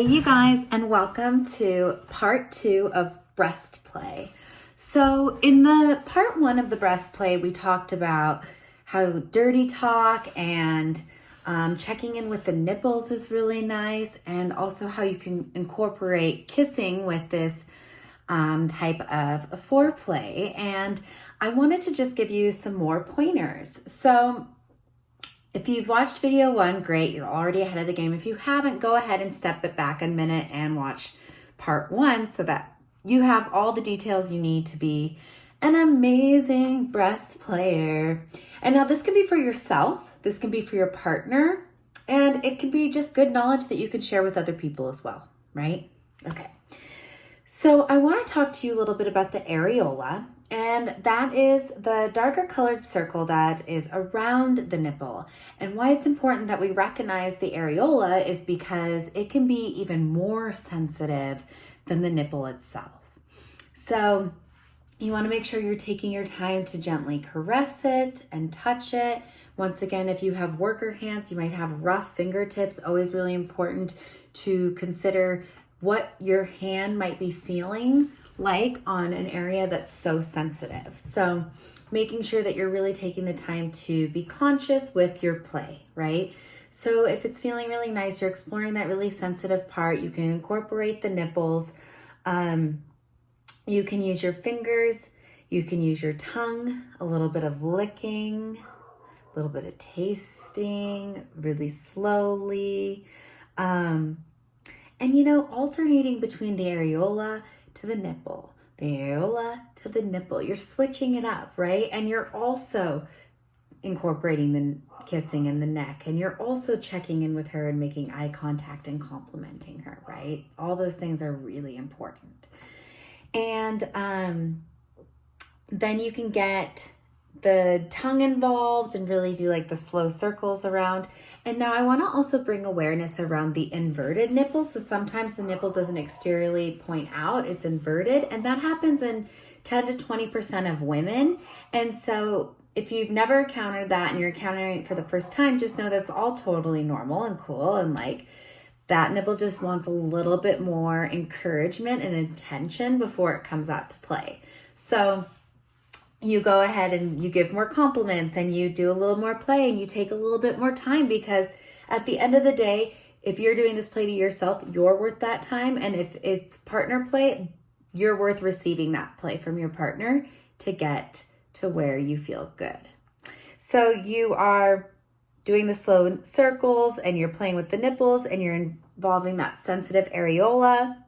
Hey you guys, and welcome to part 2 of breast play. So in the part 1 of the breast play, we talked about how dirty talk and checking in with the nipples is really nice, and also how you can incorporate kissing with this type of foreplay. And I wanted to just give you some more pointers. So if you've watched video 1, great, you're already ahead of the game. If you haven't, go ahead and step it back a minute and watch part 1 so that you have all the details you need to be an amazing breast player. And now this can be for yourself, this can be for your partner, and it can be just good knowledge that you can share with other people as well, right? Okay. So I want to talk to you a little bit about the areola, and that is the darker colored circle that is around the nipple. And why it's important that we recognize the areola is because it can be even more sensitive than the nipple itself. So you want to make sure you're taking your time to gently caress it and touch it. Once again, if you have worker hands, you might have rough fingertips. Always really important to consider what your hand might be feeling like on an area that's so sensitive. So making sure that you're really taking the time to be conscious with your play, right? So if it's feeling really nice, you're exploring that really sensitive part, you can incorporate the nipples. You can use your fingers, you can use your tongue, a little bit of licking, a little bit of tasting, really slowly. And alternating between the areola to the nipple, the areola to the nipple. You're switching it up, right? And you're also incorporating the kissing in the neck, and you're also checking in with her and making eye contact and complimenting her, right? All those things are really important. And then you can get the tongue involved and really do like the slow circles around. And now I want to also bring awareness around the inverted nipple. So sometimes the nipple doesn't exteriorly point out, it's inverted, and that happens in 10 to 20% of women. And so if you've never encountered that and you're encountering it for the first time, just know that's all totally normal and cool. And like that nipple just wants a little bit more encouragement and attention before it comes out to play. So you go ahead and you give more compliments and you do a little more play and you take a little bit more time, because at the end of the day, if you're doing this play to yourself, you're worth that time. And if it's partner play, you're worth receiving that play from your partner to get to where you feel good. So you are doing the slow circles and you're playing with the nipples and you're involving that sensitive areola.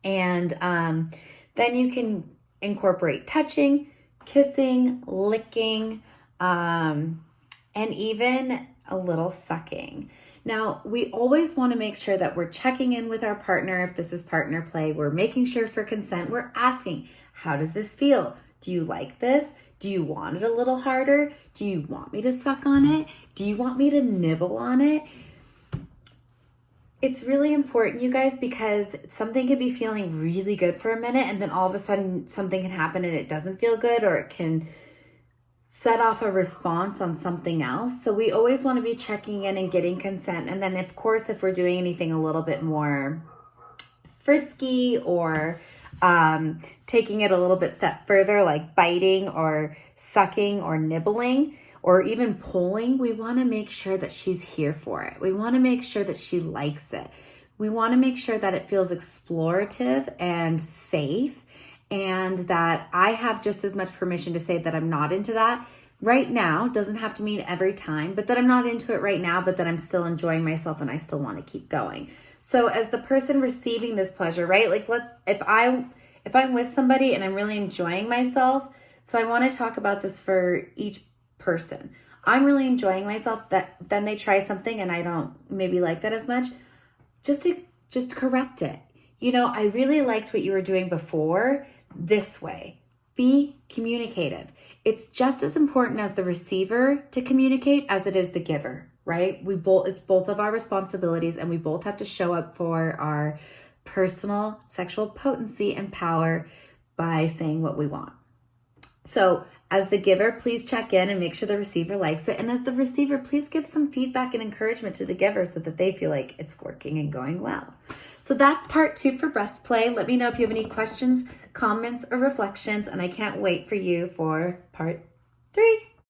And then you can incorporate touching, kissing, licking, and even a little sucking. Now, we always want to make sure that we're checking in with our partner. If this is partner play, we're making sure for consent. We're asking, how does this feel? Do you like this? Do you want it a little harder? Do you want me to suck on it? Do you want me to nibble on it? It's really important, you guys, because something can be feeling really good for a minute and then all of a sudden something can happen and it doesn't feel good, or it can set off a response on something else. So we always want to be checking in and getting consent. And then of course, if we're doing anything a little bit more frisky or taking it a little bit step further, like biting or sucking or nibbling, or even pulling, we want to make sure that she's here for it. We want to make sure that she likes it. We want to make sure that it feels explorative and safe, and that I have just as much permission to say that I'm not into that right now. Doesn't have to mean every time, but that I'm not into it right now, but that I'm still enjoying myself and I still want to keep going. So as the person receiving this pleasure, right? Like if I'm with somebody and I'm really enjoying myself, so I want to talk about this for each person. I'm really enjoying myself, that then they try something and I don't maybe like that as much, just correct it. I really liked what you were doing before this way. Be communicative. It's just as important as the receiver to communicate as it is the giver, right? It's both of our responsibilities, and we both have to show up for our personal sexual potency and power by saying what we want. So as the giver, please check in and make sure the receiver likes it. And as the receiver, please give some feedback and encouragement to the giver so that they feel like it's working and going well. So that's part 2 for breast play. Let me know if you have any questions, comments, or reflections. And I can't wait for you for part 3.